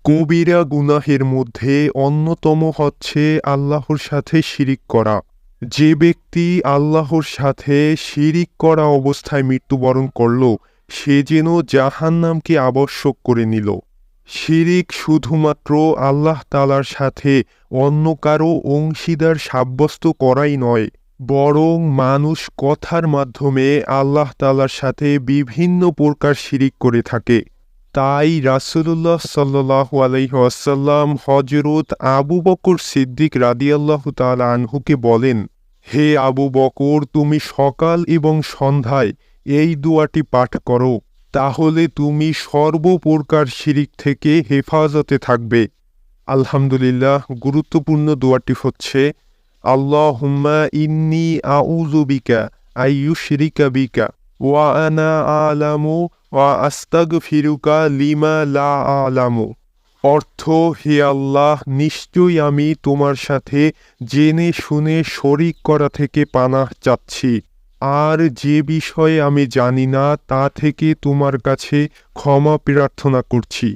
কবিরা গুনাহের মধ্যে অন্যতম হচ্ছে আল্লাহর সাথে শিরিক করা। যে ব্যক্তি আল্লাহর সাথে শিরিক করা অবস্থায় মৃত্যুবরণ করল, সে যেন জাহান্নামকে আবশ্যক করে নিল। শিরিক শুধুমাত্র আল্লাহ তাআলার সাথে অন্য কারো অংশীদার সাব্যস্ত করাই নয়, বরং মানুষ কথার মাধ্যমে আল্লাহ তাআলার সাথে বিভিন্ন প্রকার শিরিক করে থাকে। তাই রাসূলুল্লাহ সাল্লাল্লাহু আলাইহি ওয়াসাল্লাম হযরত আবু বকর সিদ্দিক রাদিয়াল্লাহু তাআলা আনহুকে বলেন, হে আবু বকর, তুমি সকাল এবং সন্ধ্যায় এই দোয়াটি পাঠ করো, তাহলে তুমি সর্বপ্রকার শিরিক থেকে হেফাজতে থাকবে। আলহামদুলিল্লাহ, গুরুত্বপূর্ণ দোয়াটি হচ্ছে, আল্লাহুম্মা ইন্নী আউযু বিকা আইয়ুশরিকা বিকা ওয়া আনা আ'লামু ওয়া আস্তাগফিরুকা লিমা লা আ'লামু। অর্থ, হে আল্লাহ, নিশ্চয়ই আমি তোমার সাথে জেনে শুনে শরিক করা থেকে পানাহ চাচ্ছি, আর যে বিষয়ে আমি জানি না তা থেকে তোমার কাছে ক্ষমা প্রার্থনা করছি।